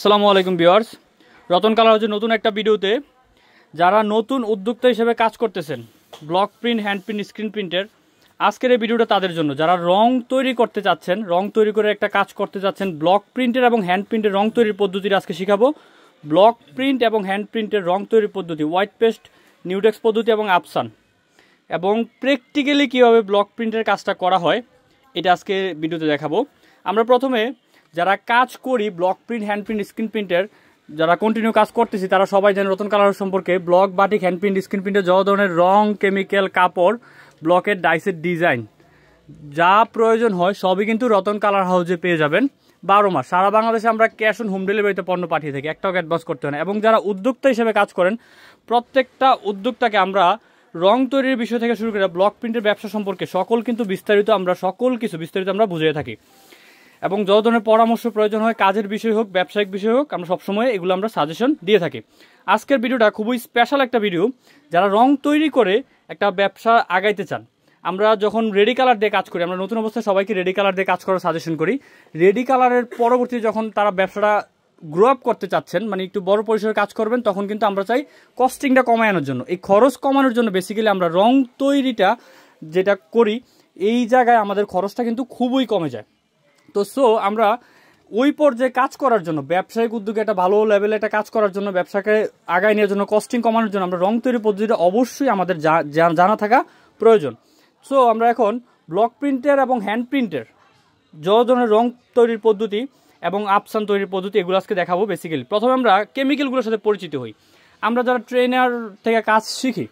আসসালামু আলাইকুম viewers, Ratan colour হচ্ছে নতুন একটা ভিডিওতে। যারা নতুন উদ্যোক্তা হিসেবে কাজ করতেছেন block print, hand print, screen প্রিন্টের, আজকের এই ভিডিওটা তাদের জন্য। যারা রং তৈরি করতে চাচ্ছেন, রং তৈরি করে একটা কাজ করতে চাচ্ছেন, ব্লক প্রিন্টের এবং হ্যান্ড প্রিন্টের রং তৈরির পদ্ধতিটা আজকে শিখাবো। ব্লক প্রিন্ট এবং হ্যান্ড প্রিন্টের রং তৈরির পদ্ধতি, হোয়াইট পেস্ট, নিউটেক্স পদ্ধতি এবং আপসান, এবং প্র্যাকটিক্যালি কীভাবে ব্লক প্রিন্টের কাজটা করা হয় এটা আজকে ভিডিওতে দেখাবো। আমরা প্রথমে যারা কাজ করি block print, hand print, screen প্রিন্টের, যারা কন্টিনিউ কাজ করতেছি তারা সবাই জানেন রতন কালার সম্পর্কে। Block, batik, hand print, screen প্রিন্টের যত ধরনের রং, কেমিক্যাল, কাপড়, ব্লকের ডাইসের ডিজাইন যা প্রয়োজন হয় সবই কিন্তু রতন কালার হাউসে পেয়ে যাবেন 12 মাস। সারা বাংলাদেশে আমরা ক্যাশ অন হোম ডেলিভারিতে পণ্য পাঠিয়ে থাকি, একটাও অ্যাডভান্স করতে হয় না। এবং যারা উদ্যোক্তা হিসেবে কাজ করেন, প্রত্যেকটা উদ্যোক্তাকে আমরা রং তৈরির বিষয় থেকে শুরু করে ব্লক প্রিন্টের ব্যবসা সম্পর্কে সকল বিস্তারিত আমরা বুঝিয়ে থাকি। এবং যত ধরনের পরামর্শ প্রয়োজন হয়, কাজের বিষয় হোক, ব্যবসায়িক বিষয় হোক, আমরা সবসময় এগুলো আমরা সাজেশন দিয়ে থাকি। আজকের ভিডিওটা খুবই স্পেশাল একটা ভিডিও। যারা রং তৈরি করে একটা ব্যবসা আগাইতে চান, আমরা যখন রেডি কালার দিয়ে কাজ করি, আমরা নতুন অবস্থায় সবাইকে রেডি কালার দিয়ে কাজ করার সাজেশন করি। রেডি কালারের পরবর্তী যখন তারা ব্যবসাটা গ্রো আপ করতে চাচ্ছেন, মানে একটু বড় পরিসরে কাজ করবেন, তখন কিন্তু আমরা চাই কস্টিংটা কমানোর জন্য, এই খরচ কমানোর জন্য বেসিক্যালি আমরা রং তৈরিটা যেটা করি, এই জায়গায় আমাদের খরচটা কিন্তু খুবই কমে যায়। তো আমরা ওই পর্যায়ে কাজ করার জন্য, ব্যবসায়িক উদ্যোগে একটা ভালো লেভেলে একটা কাজ করার জন্য, ব্যবসাকে আগায় নেওয়ার জন্য, কস্টিং কমানোর জন্য আমরা রং তৈরি পদ্ধতিটা অবশ্যই আমাদের জানা থাকা প্রয়োজন। আমরা এখন ব্লক প্রিন্টের এবং হ্যান্ড প্রিন্টের যত ধরনের রং তৈরির পদ্ধতি এবং আপসান তৈরির পদ্ধতি এগুলো আজকে দেখাবো। বেসিক্যালি প্রথমে আমরা কেমিক্যালগুলোর সাথে পরিচিত হই। আমরা যারা ট্রেনার থেকে কাজ শিখি,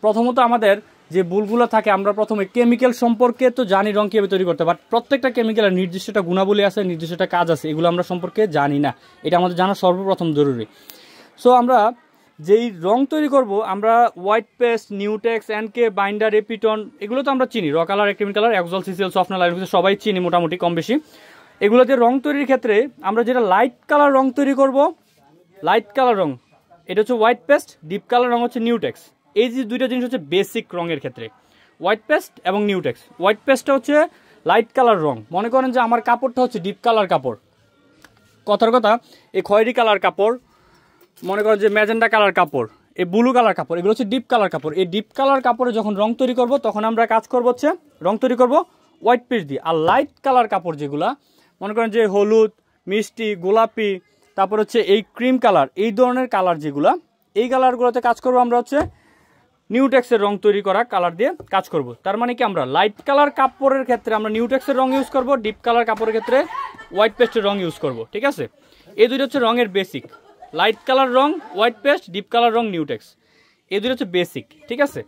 প্রথমত আমাদের যে ভুলগুলো থাকে, আমরা প্রথমে কেমিক্যাল সম্পর্কে তো জানি রং কীভাবে তৈরি করতে, বাট প্রত্যেকটা কেমিক্যালের নির্দিষ্ট একটা গুণাবলী আছে, নির্দিষ্ট একটা কাজ আছে, এগুলো আমরা সম্পর্কে জানি না। এটা আমাদের জানা সর্বপ্রথম জরুরি। আমরা যেই রং তৈরি করব, আমরা হোয়াইট পেস্ট, নিউটেক্স, এনকে, বাইন্ডার, এপিটন, এগুলো তো আমরা চিনি। র কালার, অ্যাক্রিলিক কালার, এক্সল, সিসিএল, সফটনার, লাইন সবাই চিনি মোটামুটি কম বেশি। এগুলোতে রং তৈরির ক্ষেত্রে আমরা যেটা লাইট কালার রং তৈরি করব, লাইট কালার রং এটা হচ্ছে হোয়াইট পেস্ট, ডিপ কালার রং হচ্ছে নিউটেক্স। এই যে দুইটা জিনিস হচ্ছে বেসিক রঙের ক্ষেত্রে, হোয়াইট পেস্ট এবং নিউটেক্স। হোয়াইট পেস্টটা হচ্ছে লাইট কালার রং। মনে করেন যে আমার কাপড়টা হচ্ছে ডিপ কালার কাপড়, কথার কথা এই খয়েরি কালার কাপড়, মনে করেন যে ম্যাজেন্ডা কালার কাপড়, এই ব্লু কালার কাপড়, এগুলো হচ্ছে ডিপ কালার কাপড়। এই ডিপ কালার কাপড়ে যখন রং তৈরি করব, তখন আমরা কাজ করবো হচ্ছে রং তৈরি করব হোয়াইট পেস্ট দিয়ে। আর লাইট কালার কাপড় যেগুলা, মনে করেন যে হলুদ, মিষ্টি, গোলাপি, তারপর হচ্ছে এই ক্রিম কালার, এই ধরনের কালার যেগুলা, এই কালারগুলোতে কাজ করবো আমরা হচ্ছে নিউটেক্সের রং তৈরি করা কালার দিয়ে কাজ করব। তার মানে কি, আমরা লাইট কালার কাপড়ের ক্ষেত্রে আমরা নিউটেক্সের রং ইউজ করব, ডিপ কালার কাপড়ের ক্ষেত্রে হোয়াইট পেস্টের রং ইউজ করব। ঠিক আছে, এই দুটো হচ্ছে রঙের বেসিক। লাইট কালার রং হোয়াইট পেস্ট, ডিপ কালার রং নিউটেক্স, এই দুটো হচ্ছে বেসিক। ঠিক আছে,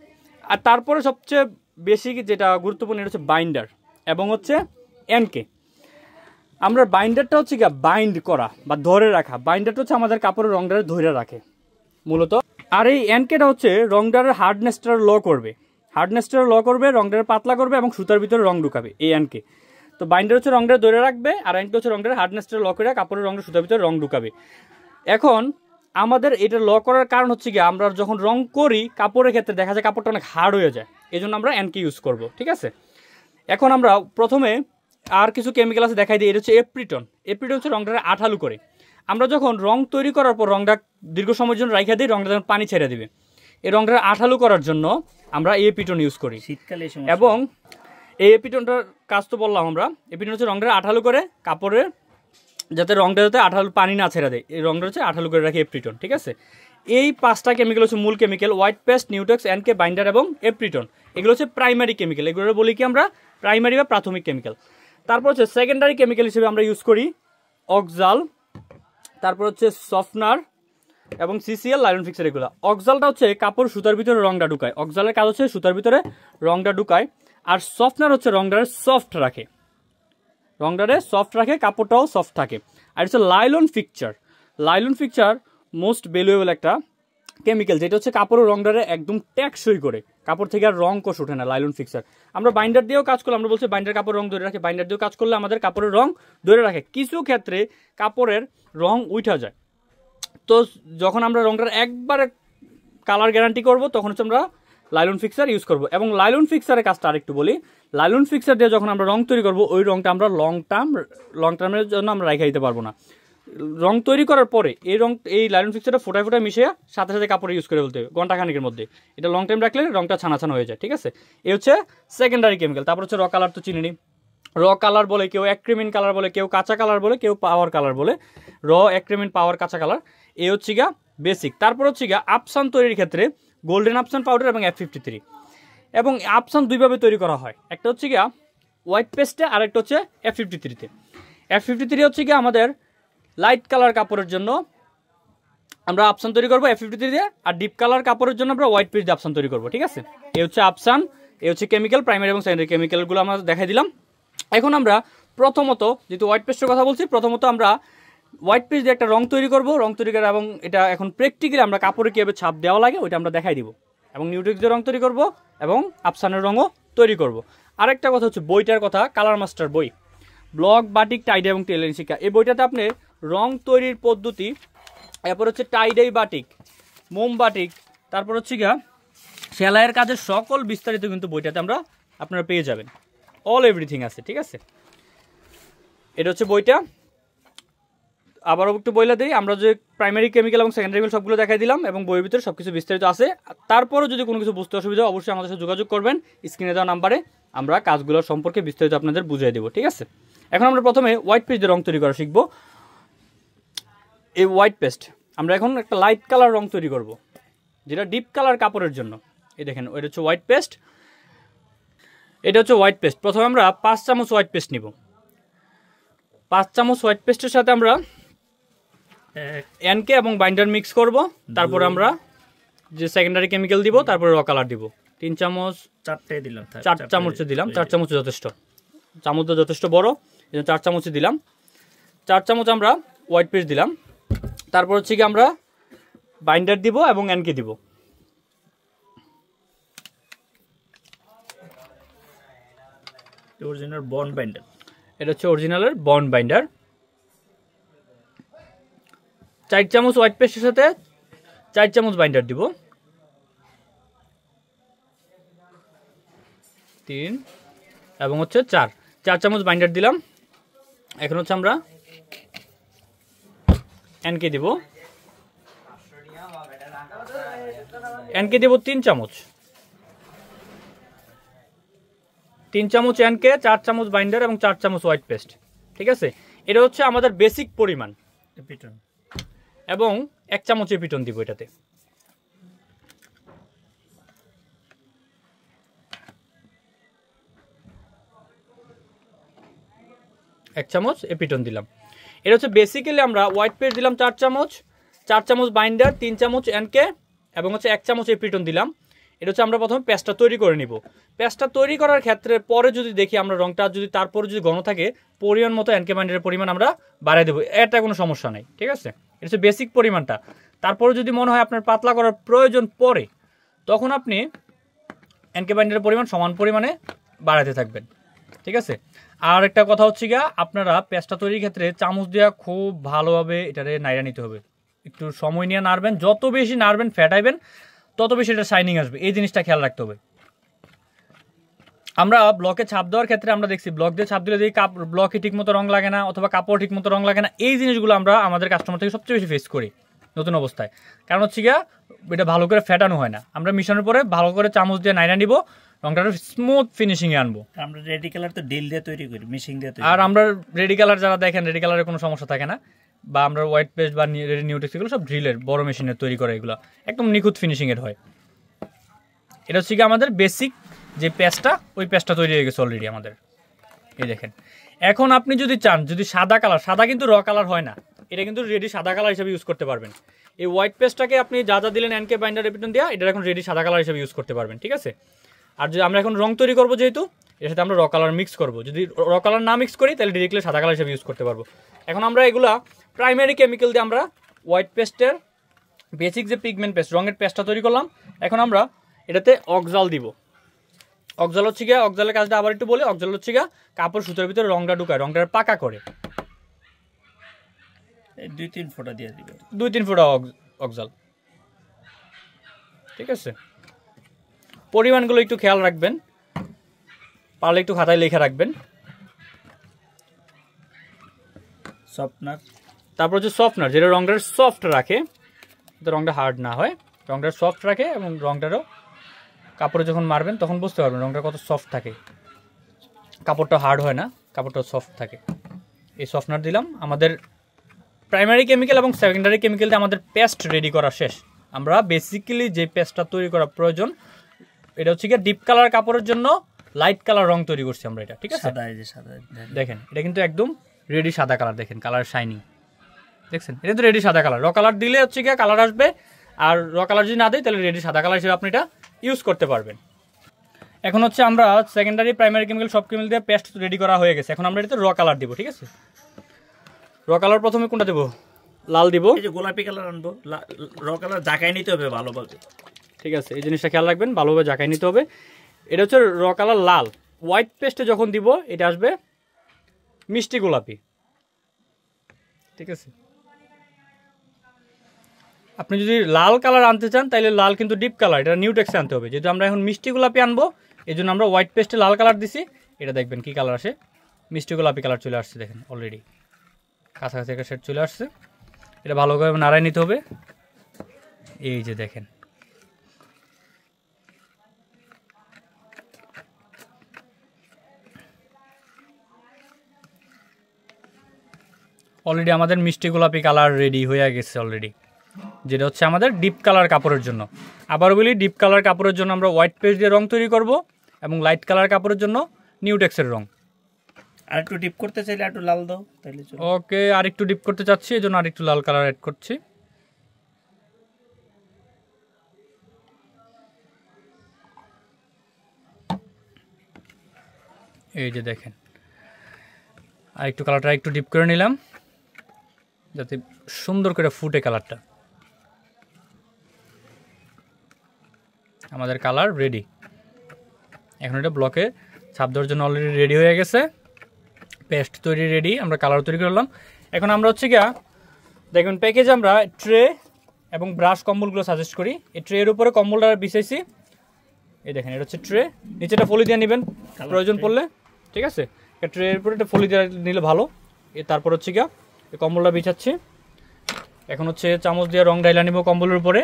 আর তারপরে সবচেয়ে বেসিক যেটা গুরুত্বপূর্ণ, এটা হচ্ছে বাইন্ডার এবং হচ্ছে এনকে। আমরা বাইন্ডারটা হচ্ছে কি, বাইন্ড করা বা ধরে রাখা। বাইন্ডারটা হচ্ছে আমাদের কাপড়ের রংটারে ধরে রাখে মূলত। আর এই এনকেটা হচ্ছে রংটারের হার্ডনেসটা ল করবে, রংটারে পাতলা করবে এবং সুতার ভিতরে রং ঢুকাবে, এই এনকে। তো বাইন্ডার হচ্ছে রংটারে ধরে রাখবে, আর এনকে হচ্ছে রংটারে হার্ডনেসটা ল করে কাপড়ের রংটা সুতার ভিতরে রং ঢুকাবে। এখন আমাদের এটা ল করার কারণ হচ্ছে কি, আমরা যখন রং করি কাপড়ের ক্ষেত্রে দেখা যায় কাপড়টা অনেক হার্ড হয়ে যায়, এই জন্য আমরা এনকে ইউজ করব। ঠিক আছে, এখন আমরা প্রথমে আর কিছু কেমিক্যাল আছে দেখাই দিই। এটা হচ্ছে এপ্রিটন। এপ্রিটন হচ্ছে রংটারে আঠালু করে। আমরা যখন রং তৈরি করার পর রংটা দীর্ঘ সময়ের জন্য রাখা দিই, রংটা যখন পানি ছেড়ে দিবে, এই রংটা আঠালু করার জন্য আমরা এই এপিটন ইউজ করি শীতকালে। এবং এই এপিটনটার কাজ তো বললাম আমরা, এপিটন হচ্ছে রংটা আঠালু করে কাপড়ের, যাতে রংটা যাতে আঠালু পানি না ছেড়ে দেয়, এই রংটা হচ্ছে আঠালু করে রাখে এপ্রিটন। ঠিক আছে, এই 5টা কেমিক্যাল হচ্ছে মূল কেমিক্যাল, হোয়াইট পেস্ট, নিউটেক্স, এনকে, বাইন্ডার এবং এপ্রিটন। এগুলো হচ্ছে প্রাইমারি কেমিক্যাল, এগুলো বলি কি আমরা প্রাইমারি বা প্রাথমিক কেমিক্যাল। তারপর হচ্ছে সেকেন্ডারি কেমিক্যাল হিসেবে আমরা ইউজ করি অক্সাল, তারপর হচ্ছে সফটনার এবং সিসিএল, লাইলন ফিক্সার। এগুলো অক্সালটা হচ্ছে কাপড় সুতার ভিতরে রংটা ঢুকায়, অক্সালের কাজ হচ্ছে সুতার ভিতরে রংটা ঢুকায়। আর সফটনার হচ্ছে রংটারে সফট রাখে, কাপড়টাও সফট থাকে। আর হচ্ছে লাইলন ফিক্সার মোস্ট ভ্যালুয়েবল একটা কেমিক্যাল, যেটা হচ্ছে কাপড়ের রংটারে একদম টেকসই করে, কাপড় থেকে আর রং কষ ওঠে না। লাইলন ফিক্সার আমরা বাইন্ডার দিয়েও কাজ করলে, আমরা বলছি বাইন্ডার কাপড় রং ধরে রাখে, বাইন্ডার দিয়েও কাজ করলে আমাদের কাপড়ের রং ধরে রাখে। কিছু ক্ষেত্রে কাপড়ের রং উঠা যায়, তো যখন আমরা রংটার একবারে কালার গ্যারান্টি করব, তখন হচ্ছে আমরা লাইলন ফিক্সার ইউজ করব। এবং লাইলন ফিক্সারের কাজটা আরেকটু বলি, লাইলন ফিক্সার দিয়ে যখন আমরা রং তৈরি করব, ওই রংটা আমরা লং টার্মের জন্য আমরা রেখে দিতে পারবো না। রং তৈরি করার পরে এই লাইলন ফিক্সারটা ফোটায় ফোটায় মিশিয়ে সাথে সাথে কাপড়ে ইউজ করে ফেলতে হবে ঘন্টাখানেকের মধ্যে। এটা লং টাইম রাখলে রংটা ছানা ছানা হয়ে যায়, ঠিক আছে। এই হচ্ছে সেকেন্ডারি কেমিক্যাল। তারপর হচ্ছে র কালার তো চিনি নি, র কালার বলে, কেউ অ্যাক্রিমিন কালার বলে, কেউ কাঁচা কালার বলে, কেউ পাওয়ার কালার বলে। র, অ্যাক্রিমিন, পাওয়ার, কাঁচা কালার, এই হচ্ছে গিয়া বেসিক। তারপর হচ্ছে গিয়া আপসান তৈরির ক্ষেত্রে গোল্ডেন আপসান পাউডার এবং F53। এবং আপসান দুইভাবে তৈরি করা হয়, একটা হচ্ছে গিয়া হোয়াইট পেস্টে আর একটা হচ্ছে F53-তে। F53 হচ্ছে গিয়া আমাদের লাইট কালার কাপড়ের জন্য আমরা আপসান তৈরি করবো F53 দিয়ে, আর ডিপ কালার কাপড়ের জন্য আমরা হোয়াইট পেস্ট দিয়ে আপসান তৈরি করবো, ঠিক আছে। এই হচ্ছে আপসান, এই হচ্ছে কেমিক্যাল, প্রাইমারি এবং সেকেন্ডারি কেমিক্যালগুলো আমরা দেখাই দিলাম। এখন আমরা প্রথমত যেহেতু হোয়াইট পেস্টের কথা বলছি, প্রথমত আমরা হোয়াইট পেস্ট দিয়ে একটা রং তৈরি করবো, রং তৈরি করে এবং এটা এখন প্র্যাকটিক্যালি আমরা কাপড়ে কীভাবে ছাপ দেওয়া লাগে ওইটা আমরা দেখাই দিব, এবং নিউট্রিক্স দিয়ে রং তৈরি করবো এবং আপসানের রঙও তৈরি করব। আরেকটা কথা হচ্ছে বইটার কথা, কালার মাস্টার বই, ব্লক, বাটিক, টাইডাই এবং টেইলরিং শিক্ষা। এই বইটাতে আপনি রং তৈরির পদ্ধতি, এরপর হচ্ছে টাইডাই বাটিক, মোম বাটিক, তারপর হচ্ছে গিয়া সেলাইয়ের কাজের সকল বিস্তারিত কিন্তু বইটাতে আপনারা পেয়ে যাবেন, অল এভরিথিং আছে, ঠিক আছে। এটা হচ্ছে বইটা। আবারও একটু বইলা দিই, আমরা যে প্রাইমারি কেমিক্যাল এবং সেকেন্ডারি কেমিক্যাল সবগুলো দেখাই দিলাম এবং বইয়ের ভিতরে সব কিছু বিস্তারিত আছে। তারপরও যদি কোনো কিছু বুঝতে অসুবিধা হয় অবশ্যই আমাদের সাথে যোগাযোগ করবেন, স্ক্রিনে দেওয়া নাম্বারে আমরা কাজগুলোর সম্পর্কে বিস্তারিত আপনাদের বুঝিয়ে দেবো, ঠিক আছে। এখন আমরা প্রথমে হোয়াইট পেস্ট দিয়ে রং তৈরি করা শিখবো। এই হোয়াইট পেস্ট আমরা এখন একটা লাইট কালার রং তৈরি করব, যেটা ডিপ কালার কাপড়ের জন্য। এই দেখেন, এটা হচ্ছে হোয়াইট পেস্ট, এটা হচ্ছে হোয়াইট পেস্ট। প্রথমে আমরা 5 চামচ হোয়াইট পেস্ট নিব। 5 চামচ হোয়াইট পেস্টের সাথে আমরা এনকে এবং বাইন্ডার মিক্স করব। তারপর আমরা যে সেকেন্ডারি কেমিক্যাল দিব, তারপরে র কালার দিব। 3 চামচ, 4 দিলাম, 4 চামচ দিলাম, 4 চামচ যথেষ্ট, চামচটা যথেষ্ট বড়, এই জন্য 4 চামচ দিলাম। 4 চামচ আমরা হোয়াইট পেস্ট দিলাম। তারপর হচ্ছে কি আমরা বাইন্ডার দিব এবং এনকে দিব। অরিজিনাল বন্ড বাইন্ডার, এটা হচ্ছে অরিজিনালের বন্ড বাইন্ডার। 4 চামচ হোয়াইট পেস্টের সাথে 4 চামচ বাইন্ডার দিব। 3 এবং হচ্ছে 4 চামচ বাইন্ডার দিলাম। এখন হচ্ছে আমরা এনকে দিব। এনকে দেব 3 চামচ, 3 চামচ এনকে, 4 চামচ বাইন্ডার এবং 4 চামচ হোয়াইট পেস্ট, ঠিক আছে। এটা হচ্ছে আমাদের বেসিক পরিমাণ। এপিটন এবং 1 চামচ এপিটন দিব এটাতে। এক চামচ এপিটন দিলাম। এটা হচ্ছে বেসিক্যালি আমরা হোয়াইট পেস্ট দিলাম 4 চামচ, 4 চামচ বাইন্ডার, 3 চামচ এনকে এবং হচ্ছে 1 চামচ এপিটন দিলাম। এটা হচ্ছে আমরা প্রথমে পেস্টটা তৈরি করে নিব। পেস্টটা তৈরি করার ক্ষেত্রে পরে যদি দেখি আমরা রংটা যদি তারপরে যদি ঘন থাকে, পরিমাণ মতো এনকে বাইন্ডারের পরিমাণ আমরা বাড়াই দেবো, এটা কোনো সমস্যা নাই, ঠিক আছে। এটা হচ্ছে বেসিক পরিমাণটা। তারপরে যদি মনে হয় আপনার পাতলা করার প্রয়োজন পড়ে, তখন আপনি এনকে বাইন্ডারের পরিমাণ সমান পরিমাণে বাড়াতে থাকবেন, ঠিক আছে। আর একটা কথা হচ্ছে গিয়া, আপনারা পেস্টটা তৈরির ক্ষেত্রে চামচ দেওয়া খুব ভালোভাবে এটারে নাড়া নিতে হবে, একটু সময় নিয়ে নাড়বেন। যত বেশি নাড়বেন, ফ্যাটাইবেন, তত বেশি এটা শাইনিং আসবে, এই জিনিসটা খেয়াল রাখতে হবে। আমরা ব্লকে ছাপ দেওয়ার ক্ষেত্রে আমরা দেখছি ব্লক দিয়ে ছাপ দিলে যদি ব্লকে ঠিকমতো রং লাগে না, অথবা কাপড় ঠিকমতো রং লাগে না, এই জিনিসগুলো আমরা আমাদের কাস্টমার থেকে সবচেয়ে বেশি ফেস করি নতুন অবস্থায়। কারণ হচ্ছে গিয়া এটা ভালো করে ফ্যাটানো হয় না। আমরা মিশানোর পরে ভালো করে চামচ দিয়ে নাইরা নিব, রংটা স্মুথ ফিনিশিংয়ে আনবো। আমরা রেডি কালার তো ডিল দিয়ে তৈরি করি, মিশিং দিয়ে তৈরি। আর আমরা রেডি কালার যারা দেখেন, রেডি কালারের কোনো সমস্যা থাকে না, বা আমরা হোয়াইট পেস্ট বা রেডি নিউটেক্স এগুলো সব ড্রিলের বড় মেশিনের তৈরি করে, এগুলো একদম নিখুঁত ফিনিশিংয়ের হয়। এটা হচ্ছে কি আমাদের বেসিক যে পেস্টটা, ওই পেস্টটা তৈরি হয়ে গেছে অলরেডি আমাদের, এই দেখেন। এখন আপনি যদি চান, যদি সাদা কালার, সাদা কিন্তু র কালার হয় না, এটা কিন্তু রেডি সাদা কালার হিসেবে ইউজ করতে পারবেন। এই হোয়াইট পেস্টটাকে আপনি যা যা দিলেন এনকে বাইন্ডার এপিটন দেওয়া, এটা এখন রেডি সাদা কালার হিসেবে ইউজ করতে পারবেন, ঠিক আছে। আর যদি আমরা এখন রং তৈরি করবো, যেহেতু এর সাথে আমরা র কালার মিক্স করবো, যদি র কালার না মিক্স করি তাহলে ডিরেক্টলি সাদা কালার হিসেবে ইউজ করতে পারবো। এখন আমরা এগুলা প্রাইমারি কেমিক্যাল দিয়ে আমরা হোয়াইট পেস্টের বেসিক যে পিগমেন্ট পেস্ট, রঙের পেস্টটা তৈরি করলাম। এখন আমরা এটাতে অক্সাল দিব। অক্সাল হচ্ছে গিয়া, অক্সালের কাজটা আবার একটু বলি, অক্সাল হচ্ছে গিয়া কাপড় সুতোর ভিতরে রংটা ঢুকায়, রংটা পাকা করে। 2-3 ফোঁটা দিয়ে দিবেন, 2-3 ফোঁটা অক্সাল, ঠিক আছে। পরিমাণগুলো একটু খেয়াল রাখবেন, পারলে একটু খাতায় লিখে রাখবেন। সফটনার, তারপর হচ্ছে সফটনার, যেটা রংটা সফট রাখে, যাতে রংটা হার্ড না হয়, রংটা সফট রাখে এবং রংটারও কাপড়ে যখন মারবেন তখন বুঝতে পারবেন রংটা কত সফট থাকে, কাপড়টা হার্ড হয় না, কাপড়টা সফট থাকে। এই সফটনার দিলাম। আমাদের প্রাইমারি কেমিক্যাল এবং সেকেন্ডারি কেমিক্যাল দিয়ে আমাদের পেস্ট রেডি করা শেষ। আমরা বেসিক্যালি যে পেস্টটা তৈরি করা প্রয়োজন, এটা হচ্ছে গিয়ে ডিপ কালার কাপড়ের জন্য লাইট কালার রং তৈরি করছি আমরা এটা, ঠিক আছে? দেখেন এটা কিন্তু একদম রেডি সাদা কালার, দেখেন কালার শাইনিং, দেখছেন এটা তো রেডি সাদা কালার। র কালার দিলে হচ্ছে গিয়ে কালার আসবে, আর র কালার যদি না দেয় তাহলে রেডি সাদা কালার হিসেবে আপনি এটা ইউজ করতে পারবেন। এখন হচ্ছে আমরা সেকেন্ডারি প্রাইমারি কেমিক্যাল সব কেমিক্যাল দিয়ে পেস্ট রেডি করা হয়ে গেছে। এখন আমরা এটাতে র কালার দিব, ঠিক আছে? র কালার প্রথমে কোনটা দেবো? লাল দিব। এই যে গোলাপি কালার আনবো, র কালার জাকাই নিতে হবে ভালোভাবে, ঠিক আছে? এই জিনিসটা খেয়াল রাখবেন, ভালোভাবে জাকাই নিতে হবে। এটা হচ্ছে র কালার লাল। হোয়াইট পেস্টে যখন দিব এটা আসবে মিষ্টি গোলাপি, ঠিক আছে? আপনি যদি লাল কালার আনতে চান তাহলে লাল কিন্তু ডিপ কালার, এটা নিউটেক্সে আনতে হবে। যেহেতু আমরা এখন মিষ্টি গোলাপি আনবো এই জন্য আমরা হোয়াইট পেস্টে লাল কালার দিছি। এটা দেখবেন কি কালার আসে, মিষ্টি গোলাপি কালার চলে আসছে, দেখেন অলরেডি কাছাকাছি একটা শেড চলে আসছে। এটা ভালোভাবে নাড়াই নিতে হবে। এই যে দেখেন অলরেডি আমাদের মিষ্টি গোলাপি কালার রেডি হয়ে গেছে অলরেডি, যেটা হচ্ছে আমাদের ডিপ কালার কাপড়ের জন্য। আবার বলি, ডিপ কালার কাপড়ের জন্য আমরা হোয়াইট পেস্ট দিয়ে রং তৈরি করব এবং লাইট কালার কাপড়ের জন্য নিউটেক্সের রং। আর একটু ডিপ করতে চাইলে একটু লাল দাও তাহলে চলবে। ওকে, আর একটু ডিপ করতে চাচ্ছি এই জন্য আর একটু লাল কালার অ্যাড করছি। এই যে দেখেন আর একটু কালারটা একটু ডিপ করে নিলাম যাতে সুন্দর করে ফুটে কালারটা। আমাদের কালার রেডি। এখন এটা ব্লকে ছাপ দেওয়ার জন্য অলরেডি রেডি হয়ে গেছে, পেস্ট তৈরি রেডি, আমরা কালার তৈরি করলাম। এখন আমরা হচ্ছে গিয়া দেখুন প্যাকেজে আমরা ট্রে এবং ব্রাশ কম্বলগুলো সাজেস্ট করি। এই ট্রের উপরে কম্বলটা বিছাইছি, এই দেখেন এটা হচ্ছে ট্রে, নিচেটা ফলি দিয়ে নেবেন প্রয়োজন পড়লে, ঠিক আছে? ট্রের উপরে একটা ফলি দিয়ে নিলে ভালো। তারপর হচ্ছে গিয়া এই কম্বলটা বিছাচ্ছি। এখন হচ্ছে চামচ দিয়ে রং ডাইলা নিব কম্বলের উপরে।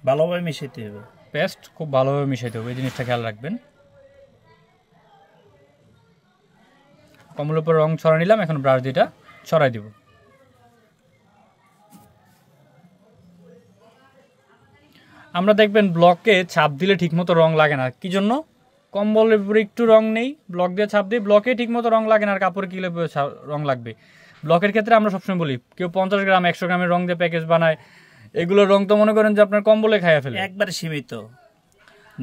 ভালোভাবে মিশাইতে হবে, পেস্ট খুব ভালোভাবে মিশাইতে হবে, এই জিনিসটা খেয়াল রাখবেন। কম্বলের উপর রং ছড়া নিলাম, এখন ব্রাশ দিয়ে ছড়াই দিব। আমরা দেখবেন ব্লকে ছাপ দিলে ঠিকমতো রং লাগে না, কি জন্য? কম্বলের উপরে একটু রং নেই, ব্লক দিয়ে ছাপ দিই, ব্লকে ঠিকমতো রং লাগে না, আর কাপড়ে কিলে রং লাগবে। ব্লকের ক্ষেত্রে আমরা সবসময় বলি কেউ 50 গ্রাম 100 গ্রামের রং দিয়ে প্যাকেজ বানায়, এগুলোর রং তো মনে করেন যে আপনার কম্বলে খাইয়া ফেলে, একবারে সীমিত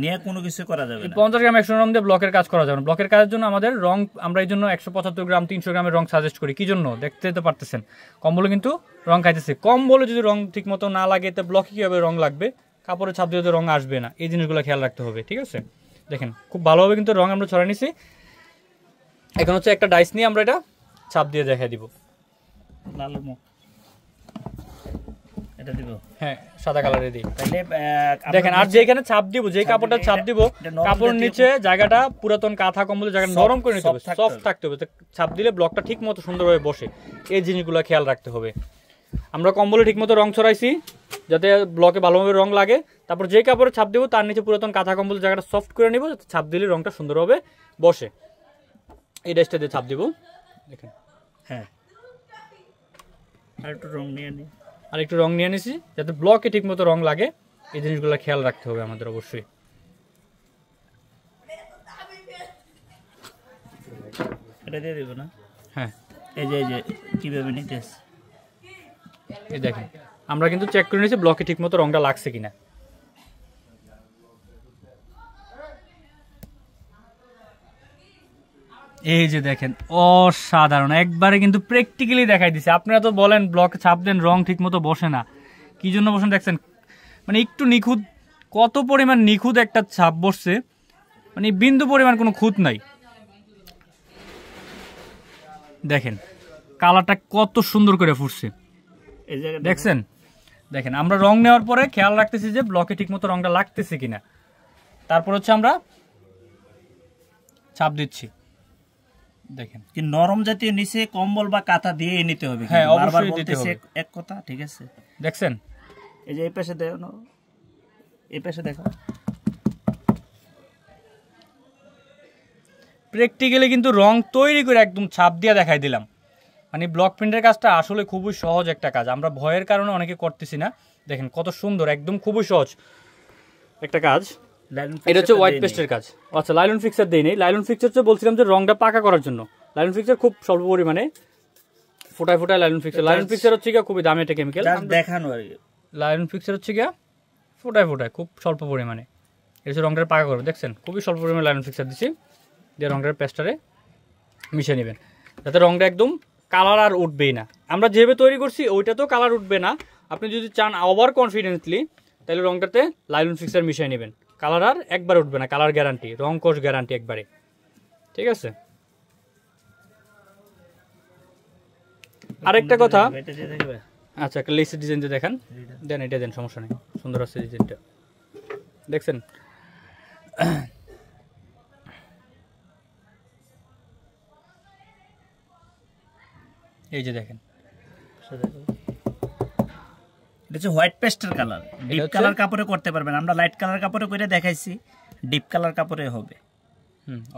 নিয়ে কোনো কিছু করা যাবে না। 50 গ্রাম 100 গ্রাম দিয়ে ব্লকের কাজ করা যাবে না। ব্লকের কাজের জন্য আমাদের রং আমরা এই জন্য 175 গ্রাম 300 গ্রামের রং সাজেস্ট করি। কি জন্য? দেখতে তো পারতেছেন কম্বলে কিন্তু রং খাইতেছে। কম্বলে যদি রং ঠিক মতো না লাগে তো ব্লকে কীভাবে রং লাগবে? কাপড়ে ছাপ দিয়ে রং আসবে না, এই জিনিসগুলো খেয়াল রাখতে হবে, ঠিক আছে? দেখেন খুব ভালোভাবে কিন্তু রং আমরা ছড়াই নিছি। এখন হচ্ছে একটা ডাইস নিয়ে আমরা এটা ছাপ দিয়ে দেখাই দিব। লাল মুখ এটা দিব, হ্যাঁ সাদা কালারে দিই। তাহলে দেখেন আর যেখানে ছাপ দিব, যে কাপড়টা ছাপ দিব, কাপড়ের নিচে জায়গাটা পুরাতন কাঁথা কম্বলের জায়গাটা নরম করে নিতে হবে, সফট থাকতে হবে, ছাপ দিলে ব্লকটা ঠিক মতো সুন্দরভাবে বসে। এই জিনিসগুলো খেয়াল রাখতে হবে। আমরা কম্বলে ঠিকমতো রং ছড়াইছি যাতে ব্লকে ভালোভাবে রং লাগে। তারপর যে কাপড়ে ছাপ দিব তার নিচে পুরাতন কাঁথা কম্বলের জায়গাটা সফট করে নিব যাতে ছাপ দিলে রংটা সুন্দরভাবে বসে। এই ডাইসটা দিয়ে ছাপ দিব, দেখেন। হ্যাঁ আর একটু রং নিয়ে নিই, আর একটু রং নিয়ে নিছি যাতে ব্লকে ঠিকমতো রং লাগে। এই জিনিসগুলো খেয়াল রাখতে হবে আমাদের অবশ্যই। এটা দিয়ে দেবো না? হ্যাঁ এই যে কীভাবে নিতেছ, এই দেখেন আমরা কিন্তু চেক করে নিয়েছি ব্লকে ঠিকমতো রংটা লাগছে কিনা। এই যে দেখেন অসাধারণ, একবারে কিন্তু প্র্যাকটিক্যালি দেখাই দিছে। আপনারা তো বলেন ব্লকে ছাপ দেন রং ঠিকমতো বসে না, কি জন্য বসেন দেখছেন? মানে একটু নিখুঁত, কত পরিমাণ নিখুঁত একটা ছাপ বসছে, মানে বিন্দু পরিমাণ কোনো খুঁত নাই। দেখেন কালারটা কত সুন্দর করে ফুটছে, এই জায়গাটা দেখছেন? দেখেন আমরা রং নেওয়ার পরে খেয়াল রাখতেছি যে ব্লকে ঠিকমতো রংটা লাগতেছে কিনা। তারপর হচ্ছে আমরা ছাপ দিচ্ছি, দেখেন কি নরম জাতীয় নিচে কম্বল বা কাঁথা দিয়ে নিতে হবে। হ্যাঁ, বারবার অবশ্যই দিতে বলতেছে হবে। এক কথা, ঠিক আছে? দেখছেন, এই যে এই পাশে দেখো, এই পাশে দেখো, প্র্যাকটিক্যালি কিন্তু রং তৈরি করে একদম ছাপ দিয়ে দেখাই দিলাম। মানে ব্লক প্রিন্টের কাজটা আসলে খুবই সহজ একটা কাজ, আমরা ভয়ের কারণে অনেকে করতেছি না। দেখেন কত সুন্দর, একদম খুবই সহজ একটা কাজ। এটা হচ্ছে হোয়াইট পেস্টের কাজ। আচ্ছা, লাইলন ফিক্সার দেই নেই। লাইলন ফিক্সার হচ্ছে বলছিলাম যে রংটা পাকা করার জন্য। লাইলন ফিক্সার খুব স্বল্প পরিমাণে ফোটায় ফোটায় লাইলন ফিক্সার। লাইলন ফিক্সার হচ্ছে গিয়ে খুবই দামি একটা কেমিক্যাল, দেখানো আর কি। লাইলন ফিক্সার হচ্ছে গিয়া ফোটায় ফোটায় খুব স্বল্প পরিমাণে। এটা হচ্ছে রংটা পাকা করবে, দেখছেন খুবই স্বল্প পরিমাণে লাইলন ফিক্সার দিচ্ছি, দিয়ে রংটার পেস্টারে মিশিয়ে নেবেন, যাতে রংটা একদম কালার আর উঠবেই না। আমরা যেভাবে তৈরি করছি ওইটাতেও কালার উঠবে না। আপনি যদি চান ওভার কনফিডেন্সলি, তাহলে রংটাতে লাইলন ফিক্সার মিশিয়ে নেবেন, কালার আর একবার উঠবে না, কালার গ্যারান্টি, রং কোষ গ্যারান্টি একবারে, ঠিক আছে? আরেকটা কথা, আচ্ছা একটা লেসের ডিজাইনটা দেখান, দেন এটা দেন, সমস্যা নেই, সুন্দর আছে ডিজাইনটা, দেখছেন? এই যে দেখেন, এটা হচ্ছে হোয়াইট পেস্টের কালার। ডিপ কালার কাপড়ে করতে পারবেন, আমরা লাইট কালার কাপড়ে করে দেখাইছি, ডিপ কালার কাপড়ে হবে।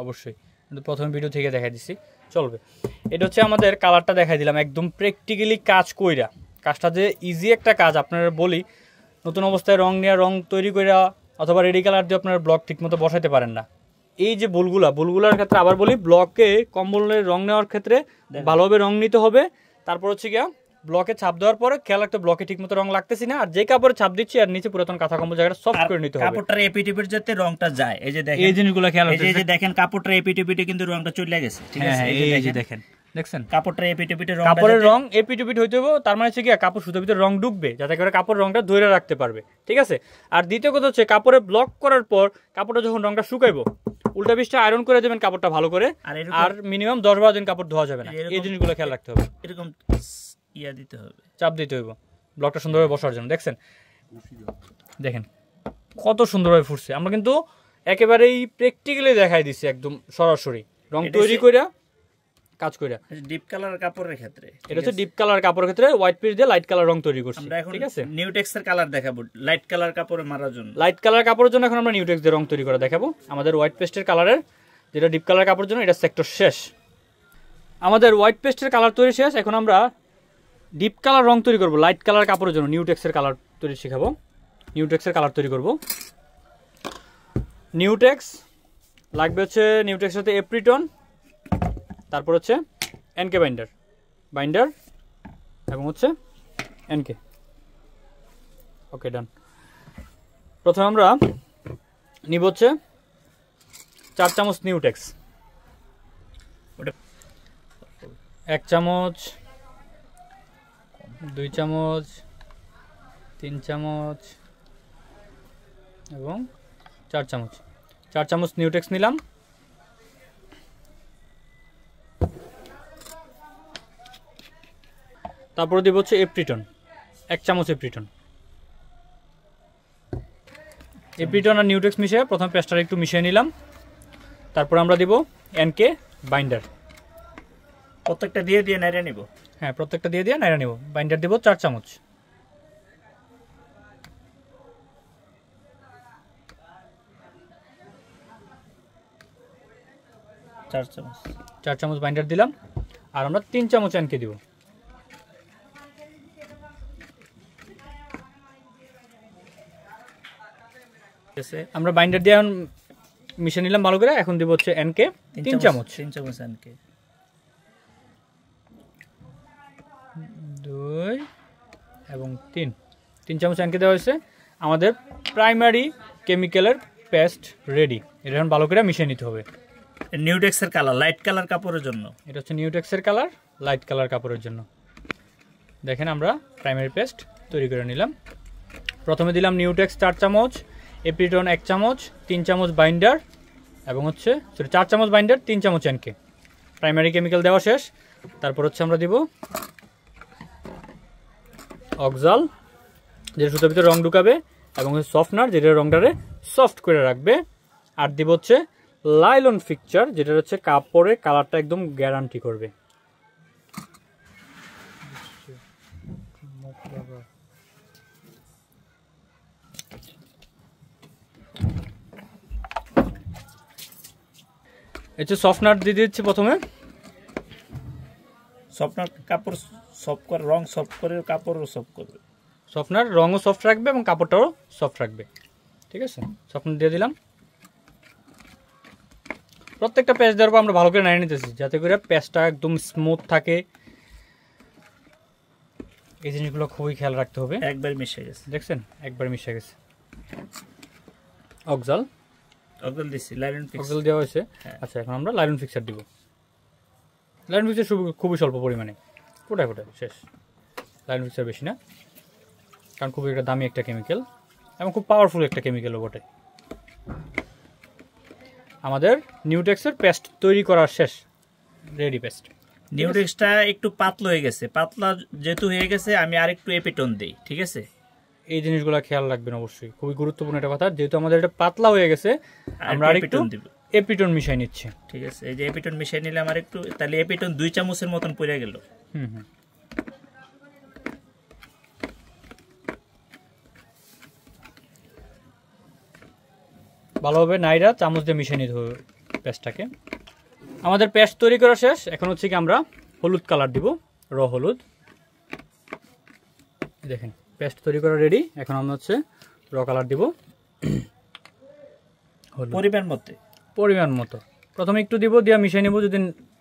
অবশ্যই, কিন্তু প্রথম ভিডিও থেকে দেখাই দিছি, চলবে। এটা হচ্ছে আমাদের কালারটা দেখাই দিলাম, একদম প্র্যাকটিক্যালি কাজ কইরা। কাজটা যে ইজি একটা কাজ, আপনারা বলি নতুন অবস্থায় রং নেওয়া, রং তৈরি কইরা অথবা রেডি কালার দিয়ে আপনারা ব্লক ঠিকমতো বসাইতে পারেন না। এই যে বুলগুলার ক্ষেত্রে আবার বলি, ব্লকে কম্বলের রং নেওয়ার ক্ষেত্রে ভালোভাবে রং নিতে হবে। তারপর হচ্ছে গিয়া ব্লকে ছাপ দেওয়ার পরে খেয়াল রাখতে ব্লকে ঠিকমতো রং লাগতেছি না, আর যে কাপড়ে ছাপ দিচ্ছি আর নিচে পুরাতন কাঁথা কম্বল জায়গাটা সফট করে নিতে হবে, কাপড়টার এপিটিপির যাতে রংটা যায়। এই যে দেখেন, এই জিনিসগুলো খেয়াল রাখতে, এই যে দেখেন কাপড়টার এপিটিপিতে কিন্তু রংটা চলে গেছে, ঠিক আছে? এই যে দেখেন, দেখছেন কাপড়টার এপিটিপিতে রং, কাপড়ের রং এপিটিপিট হইতে হবে, তার মানে হচ্ছে কি কাপড় সুতোর ভিতরে রং ঢুকবে, যাতে করে কাপড় রংটা ধরে রাখতে পারবে, ঠিক আছে? আর দ্বিতীয় কথা হচ্ছে কাপড়ে ব্লক করার পর কাপড়টা যখন রংটা শুকাইবো, উল্টা পিসটা আয়রন করে দেবেন কাপড়টা ভালো করে, আর মিনিমাম 10-12 দিন কাপড় ধোয়া যাবে না। এই জিনিসগুলো খেয়াল রাখতে হবে, এরকম ইয়া দিতে হবে, চাপ দিতে হবে ব্লকটা সুন্দরভাবে বসার জন্য। দেখছেন, দেখেন কত সুন্দরভাবে ফুটছে। আমরা কিন্তু একেবারেই প্র্যাকটিক্যালি দেখাই দিচ্ছি, একদম সরাসরি রং তৈরি করে কাজ কইরা। ডিপ কালার কাপড়ের ক্ষেত্রে, এটা হচ্ছে ডিপ কালার কাপড়ের ক্ষেত্রে হোয়াইট পিস দিয়ে লাইট কালার রং তৈরি করছি, ঠিক আছে? নিউটেক্সের কালার দেখাবো লাইট কালার কাপড়ে মারার জন্য। লাইট কালার কাপড়ের জন্য এখন আমরা নিউটেক্স দিয়ে রং তৈরি করে দেখাবো। আমাদের হোয়াইট পেস্টের কালারের যেটা ডিপ কালার কাপড়ের জন্য, এটা সেক্টর শেষ। আমাদের হোয়াইট পেস্টের কালার তৈরি শেষ, এখন আমরা ডিপ কালার রং তৈরি করব লাইট কালার কাপড়ের জন্য। নিউটেক্সের কালার তৈরি শেখাবো, নিউটেক্সের কালার তৈরি করব। নিউটেক্স লাগবে হচ্ছে, নিউটেক্সের সাথে এপ্রিটন, তারপর হচ্ছে এনকে বাইন্ডার এবং হচ্ছে এনকে। ওকে, ডান। প্রথমে আমরা নিব হচ্ছে 4 চামচ নিউটেক্স, 1 চামচ, 2 চামচ, 3 চামচ এবং 4 চামচ। 4 চামচ নিউটেক্স নিলাম। তারপরে দিব হচ্ছে এপ্রিটন, 1 চামচ এপ্রিটন। এপ্রিটন আর নিউটেক্স মিশিয়ে প্রথম পেস্টটা একটু মিশিয়ে নিলাম। তারপর আমরা দিব এনকে বাইন্ডার, প্রত্যেকটা দিয়ে দিয়ে নাড়িয়ে নিব। হ্যাঁ, প্রত্যেকটা দিয়ে দিয়ে নাড়া নিব। বাইন্ডার দিব 4 চামচ। চার চামচ বাইন্ডার দিলাম, আর আমরা 3 চামচ এনকে দিব। আমরা বাইন্ডার দিয়ে এখন মিশিয়ে নিলাম ভালো করে। এখন দিব হচ্ছে এনকে 3 চামচ। 3 চামচ এনকে, 2 এবং 3 চামচ এনকে দেওয়া হয়েছে। আমাদের প্রাইমারি কেমিক্যালের পেস্ট রেডি। এটা এখন ভালো করে মিশিয়ে নিতে হবে। নিউটেক্সের কালার লাইট কালার কাপড়ের জন্য, এটা হচ্ছে নিউটেক্সের কালার লাইট কালার কাপড়ের জন্য। দেখেন আমরা প্রাইমারি পেস্ট তৈরি করে নিলাম। প্রথমে দিলাম নিউটেক্স 4 চামচ, এপ্রিটন 1 চামচ, 3 চামচ বাইন্ডার এবং হচ্ছে 4 চামচ বাইন্ডার, 3 চামচ এনকে। প্রাইমারি কেমিক্যাল দেওয়া শেষ। তারপর হচ্ছে আমরা দিব অক্সাল, যেটা সুতোর ভিতরে রং ঢুকাবে, এবং সফটনার, যেটা রংটারে সফট করে রাখবে। আর দিব হচ্ছে লাইলন ফিক্সচার, যেটা হচ্ছে কাপড়ে কালারটা একদম গ্যারান্টি করবে। এই যে সফটনার দিয়ে দিচ্ছি প্রথমে। সফটনার কাপড় সফট করে, রং সফট করে, কাপড়ও সফট করবে। সফটনার রঙও সফট রাখবে এবং কাপড়টাও সফট রাখবে। ঠিক আছে, সফটনার দিয়ে দিলাম। প্রত্যেকটা পেস্ট দেওয়ার পর আমরা ভালো করে নাড়িয়ে নিতেছি যাতে করে পেস্টটা একদম স্মুথ থাকে। এই জিনিসগুলো খুবই খেয়াল রাখতে হবে। একবার মিশে গেছে, দেখছেন একবার মিশে গেছে। অক্সাল দিছি, লাইলন ফিক্স অক্সাল দেওয়া হয়েছে। আচ্ছা, এখন আমরা লাইলন ফিক্সার দিব। লাইলন ফিক্সার খুবই স্বল্প পরিমাণে, ফোটায় শেষ। লাইলন ফিক্সার বেশি না, কারণ খুবই একটা দামি একটা কেমিক্যাল এবং খুব পাওয়ারফুল একটা কেমিক্যালও বটে। আমাদের নিউটেক্সের পেস্ট তৈরি করা শেষ, রেডি পেস্ট। নিউটেক্সটা একটু পাতলা হয়ে গেছে, পাতলা যেহেতু হয়ে গেছে আমি আরেকটু এপিটন দেই। ঠিক আছে, এই জিনিসগুলো খেয়াল রাখবেন অবশ্যই, খুবই গুরুত্বপূর্ণ একটা কথা। যেহেতু আমাদের এটা পাতলা হয়ে গেছে, আমরা আরেকটু এপিটন মিশাই নিচ্ছি। ঠিক আছে, এই যে এপিটন মিশাই নিলে আমার একটু, তাহলে এপিটন 2 চামচের মতন পড়ে গেল। ভালোভাবে নাইরা চামচ দিয়ে মিশিয়ে নিতে হবে পেস্টটাকে। আমাদের পেস্ট তৈরি করা শেষ। এখন হচ্ছে কি আমরা হলুদ কালার দিব, র হলুদ। দেখেন পেস্ট তৈরি করা রেডি। এখন আমরা হচ্ছে র কালার দিব পরিমাণ মতো। প্রথমে একটু দিব, দিয়ে মিশিয়ে নিব। যদি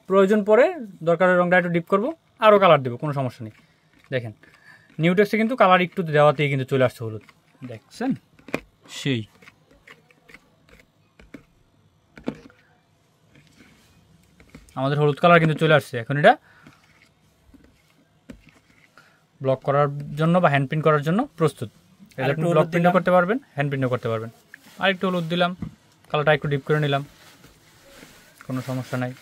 প্রয়োজন পড়ে দরকারের রংটা একটু ডিপ করবো, আরও কালার দিব, কোনো সমস্যা নেই। দেখেন নিউটেক্সে কিন্তু কালার একটু দেওয়াতেই কিন্তু চলে আসছে হলুদ, দেখছেন সেই। আমাদের হলুদ কালার কিন্তু চলে আসছে। এখন এটা ব্লক করার জন্য বা হ্যান্ড প্রিন্ট করার জন্য প্রস্তুত। ব্লক প্রিন্টও করতে পারবেন, হ্যান্ড প্রিন্টও করতে পারবেন। আর একটু হলুদ দিলাম, কালারটা একটু ডিপ করে নিলাম, কোনো সমস্যা নাই।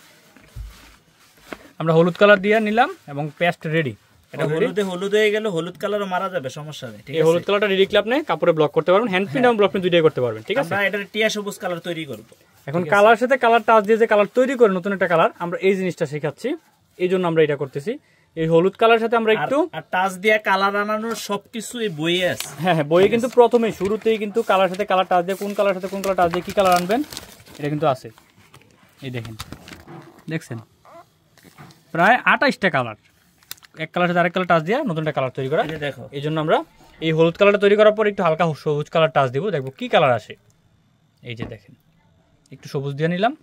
আমরা হলুদ কালার দিয়ে নিলাম এবং পেস্ট রেডি। এটা হলুদ হয়ে গেল, হলুদ কালারও মারা যাবে, সমস্যা নেই। ঠিক আছে, এই হলুদ কালারটা রেডি করলে আপনি কাপড়ে ব্লক করতে পারবেন, হ্যান্ড প্রিন্ট এবং ব্লক প্রিন্ট দুইটাই করতে পারবেন। ঠিক আছে, আমরা এটা টিয়া সবুজ কালার তৈরি করব। এখন কালার সাথে কালার টাচ দিয়ে যে কালার তৈরি করে নতুন একটা কালার, আমরা এই জিনিসটা শেখাচ্ছি, এই জন্য আমরা এটা করতেছি। এই হলুদ কালার সাথে আমরা একটু টাচ দিয়ে কালার আনানোর সবকিছু এই বইয়ে আছে। হ্যাঁ, বইয়ে কিন্তু প্রথমে শুরুতেই কিন্তু কালার সাথে কালার টাচ দিয়ে, কোন কালার সাথে কোন কালার টাচ দিয়ে কি কালার আনবেন এটা কিন্তু আছে। এই দেখেন, দেখছেন প্রায় 28টা কালার, এক কালার সাথে আরেক কালার টাচ দিয়ে নতুন একটা কালার তৈরি করা। দেখো, এই জন্য আমরা এই হলুদ কালারটা তৈরি করার পর একটু হালকা সবুজ কালার টাচ দিব, দেখবো কি কালার আসে। এই যে দেখেন, একটু সবুজ দিয়ে নিলাম।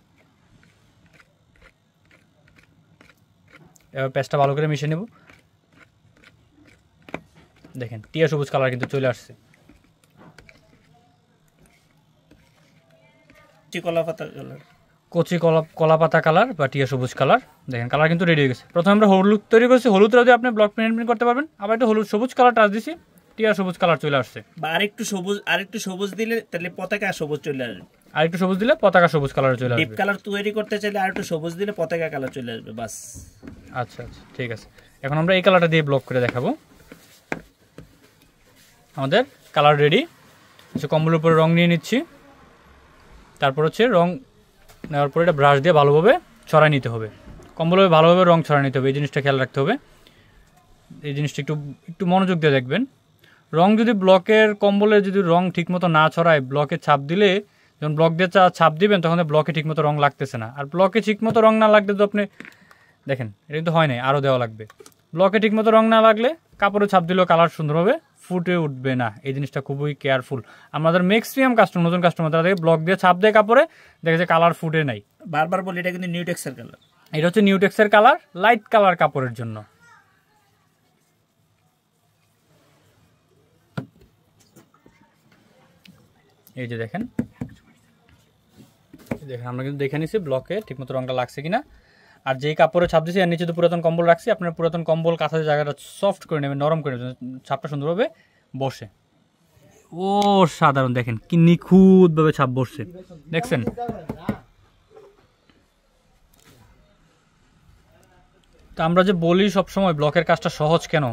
এবার পেস্টটা ভালো করে মিশিয়ে নেব। দেখেন টিয়া সবুজ কালার কিন্তু চলে আসছে। কচি কলা পাতা কালার বা টিয়া সবুজ কালার। দেখেন কালার কিন্তু রেডি হয়ে গেছে। প্রথমে আমরা হলুদ তৈরি করছি, হলুদটা দিয়ে আপনি ব্লক প্রিন্ট করতে পারবেন। আবার একটু হলুদ সবুজ কালার টাচ দিছি, টিয়া সবুজ কালার চলে আসছে। বা আরেকটু সবুজ দিলে তাহলে পতাকা সবুজ চলে আসবে। আরেকটু সবুজ দিলে পতাকা সবুজ কালার চলে আসবে। ডিপ কালার তৈরি করতে চাইলে আরেকটু সবুজ দিলে পতাকা কালার চলে আসবে, বাস। আচ্ছা আচ্ছা, ঠিক আছে। এখন আমরা এই কালারটা দিয়ে ব্লক করে দেখাবো। আমাদের কালার রেডি। কম্বলের উপরে রং নিয়ে নিচ্ছি। তারপর হচ্ছে রং নেওয়ার পরে এটা ব্রাশ দিয়ে ভালোভাবে ছড়াই নিতে হবে। কম্বলে ভালোভাবে রং ছড়াই নিতে হবে, এই জিনিসটা খেয়াল রাখতে হবে। এই জিনিসটা একটু মনোযোগ দিয়ে দেখবেন। রং যদি ব্লকের কম্বলে যদি রং ঠিকমতো না ছড়ায়, ব্লকে ছাপ দিলে, যখন ব্লক দিয়ে ছাপ দিবেন তখন ব্লকে ঠিকমতো রং লাগতেছে না। আর ব্লকে ঠিকমতো রং না লাগলে তো আপনি দেখেন এটা কিন্তু হয় নাই, আরও দেওয়া লাগবে। ব্লকে ঠিকমতো রং না লাগলে কাপড়ে ছাপ দিলেও কালার সুন্দরভাবে ফুটে উঠবে না। এই জিনিসটা খুবই কেয়ারফুল। আমাদের ম্যাক্সিমাম কাস্টমার, নতুন কাস্টমার, তারা দেখে ব্লক দিয়ে ছাপ দেয় কাপড়ে, দেখে যে কালার ফুটে নাই। বারবার বলি এটা কিন্তু নিউটেক্সের কালার। এটা হচ্ছে নিউটেক্সের কালার, লাইট কালার কাপড়ের জন্য। এই যে দেখেন, আমরা কিন্তু দেখে নিছি ব্লকে ঠিকমতো রংটা লাগছে কিনা। আর যেই কাপড়ে ছাপ দিয়েছি এর নিচে তো পুরাতন কম্বল রাখছি, আপনার পুরাতন কম্বল কাঁথার জায়গাটা সফট করে নেবেন, নরম করে নেবেন, ছাপটা সুন্দরভাবে বসে। ও সাধারণ, দেখেন কি নিখুঁতভাবে ছাপ বসছে, দেখছেন। তো আমরা যে বলি সবসময় ব্লকের কাজটা সহজ কেন,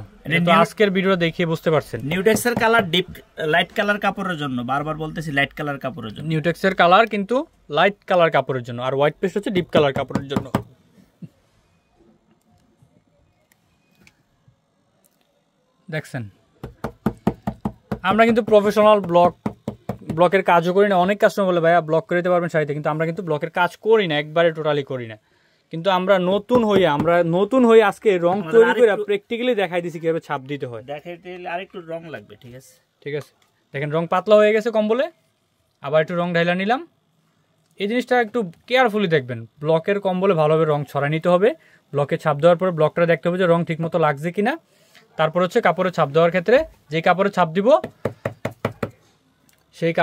তো আজকের ভিডিও দেখিয়ে বুঝতে পারছেন। নিউটেক্সের কালার ডিপ লাইট কালার কাপড়ের জন্য, বারবার বলতেছি লাইট কালার কাপড়ের জন্য। নিউটেক্সের কালার কিন্তু লাইট কালার কাপড়ের জন্য, আর হোয়াইট পেস্ট হচ্ছে ডিপ কালার কাপড়ের জন্য। দেখছেন আমরা কিন্তু প্রফেশনাল ব্লকের কাজও করি না। অনেক কাস্টমার বলে ভাইয়া ব্লক করে দিতে পারবেন শাড়িতে, কিন্তু আমরা কিন্তু ব্লকের কাজ করি না, একবারে টোটালি করি না। কিন্তু আমরা নতুন হয়ে আজকে রং তৈরি করে প্র্যাকটিক্যালি দেখাই দিছি কিভাবে ছাপ দিতে হয়। দেখাইতে আরেকটু রং লাগবে, ঠিক আছে? ঠিক আছে, দেখেন রং পাতলা হয়ে গেছে কম্বলে, আবার একটু রং ঢাইলা নিলাম। এই জিনিসটা একটু কেয়ারফুলি দেখবেন, ব্লকের কম্বলে ভালোভাবে রং ছড়াই নিতে হবে। ব্লকে ছাপ দেওয়ার পরে ব্লকটা দেখতে হবে যে রং ঠিক মতো লাগছে কিনা। তারপর হচ্ছে কাপড়ে ছাপ দেওয়ার ক্ষেত্রে, যে কাপড়ে ছাপ দিব সেই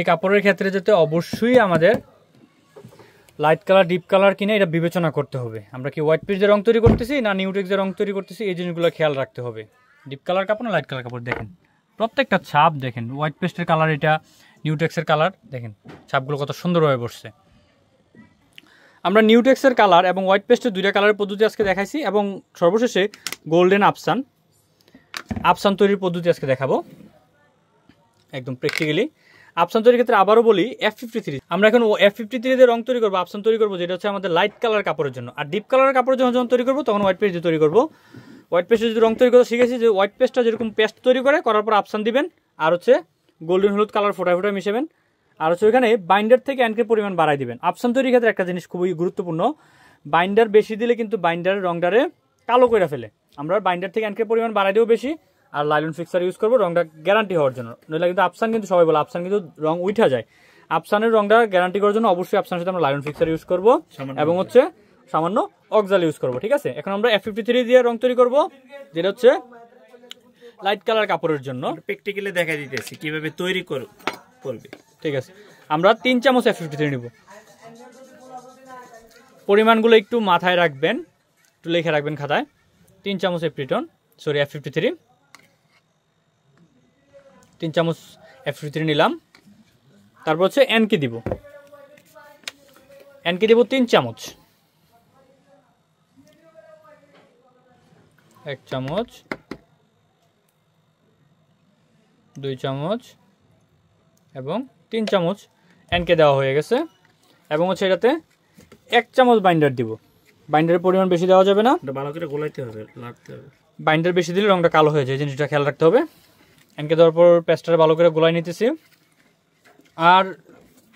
কাপড়ের ক্ষেত্রে যাতে অবশ্যই আমাদের লাইট কালার ডিপ কালার কিনা এটা বিবেচনা করতে হবে। আমরা কি হোয়াইট পেস্ট দিয়ে রং তৈরি করতেছি না নিউটেক্স দিয়ে রং তৈরি করতেছি, এই জিনিসগুলো খেয়াল রাখতে হবে। ডিপ কালার কাপড় না লাইট কালার কাপড়, দেখেন প্রত্যেকটা ছাপ দেখেন, হোয়াইট পেস্টের কালার এটা, নিউটেক্সের কালার দেখেন, ছাপগুলো কত সুন্দরভাবে বসছে। আমরা নিউটেক্সের কালার এবং হোয়াইট পেস্টের দুইটা কালারের পদ্ধতি আজকে দেখাইছি, এবং সর্বশেষে গোল্ডেন আফসান তৈরির পদ্ধতি আজকে দেখাবো একদম প্র্যাকটিক্যালি। আফসান তৈরির ক্ষেত্রে আবারও বলি F53, আমরা এখন F53 দিয়ে রং তৈরি করবো, আফসান তৈরি করবো, যেটা হচ্ছে আমাদের লাইট কালার কাপড়ের জন্য। আর ডিপ কালার কাপড়ের জন্য যখন তৈরি করবো তখন হোয়াইট পেস্ট দিয়ে তৈরি করবো। হোয়াইট পেস্টে যদি রং তৈরি করতে শিখেছি যে হোয়াইট পেস্টটা যেরকম পেস্ট তৈরি করার পর আফসান দিবেন, আর হচ্ছে গোল্ডেন হলুদ কালার ফোটা মিশাবেন, আর হচ্ছে ওইখানে বাইন্ডার থেকে অ্যানকের পরিমাণ বাড়াই দিবেন। আফসান তৈরির ক্ষেত্রে একটা জিনিস খুবই গুরুত্বপূর্ণ, বাইন্ডার বেশি দিলে কিন্তু বাইন্ডারের রংটারে কালো করে ফেলে। আমরা বাইন্ডার থেকে অ্যানকের পরিমাণ বাড়াই দেবো বেশি, আর লাইলন ফিক্সার ইউজ করবো রংটা গ্যারান্টি হওয়ার জন্য। নইলে কিন্তু আফসান কিন্তু সবাই বলে আফসান কিন্তু রং উঠা যায়। আফসানের রংটা গ্যারান্টি করার জন্য অবশ্যই আফসানের সাথে আমরা লাইলন ফিক্সার ইউজ করবো এবং হচ্ছে সামান্য অক্সাল ইউজ করবো। ঠিক আছে, এখন আমরা F53 দিয়ে রং তৈরি করবো, যেটা হচ্ছে লাইট কালার কাপড়ের জন্য। প্র্যাকটিক্যালি দেখাই দিতেছি কিভাবে তৈরি করবে। ঠিক আছে, আমরা 3 চামচ F53 নিব। পরিমাণগুলো একটু মাথায় রাখবেন, একটু লিখে রাখবেন খাতায়। 3 চামচ F53, 3 চামচ F53 নিলাম। তারপর হচ্ছে এনকে দিব 3 চামচ, 1 চামচ, 2 চামচ এবং 3 চামচ এনকে দেওয়া হয়ে গেছে। এবং হচ্ছে এটাতে 1 চামচ বাইন্ডার দিব। বাইন্ডারের পরিমাণ বেশি দেওয়া যাবে না, ভালো করে গোলাইতে হবে, লাগতে হবে। বাইন্ডার বেশি দিলে রংটা কালো হয়ে যায়, জিনিসটা খেয়াল রাখতে হবে। এনকে দেওয়ার পর পেস্টটা ভালো করে গোলাই নিতেছি। আর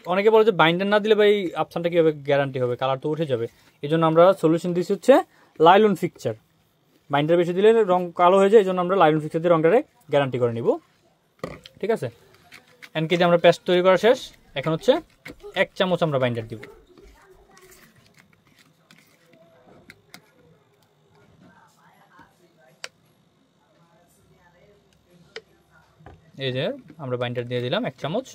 অনেকে বলে যে বাইন্ডার না দিলে ভাই আফসানটা কীভাবে গ্যারান্টি হবে, কালার তো উঠে যাবে। এই জন্য আমরা সলিউশন দিচ্ছি হচ্ছে লাইলন ফিক্সার। বাইন্ডার বেশি দিলে রং কালো হয়ে যায়, এই জন্য আমরা লাইলন ফিক্সার দিয়ে রংটারে গ্যারান্টি করে নিব। ঠিক আছে, এনকে দিয়ে আমরা পেস্ট তৈরি করা শেষ। এখন হচ্ছে 1 চামচ আমরা বাইন্ডার দিব। এই যে আমরা বাইন্ডার দিয়ে দিলাম 1 চামচ।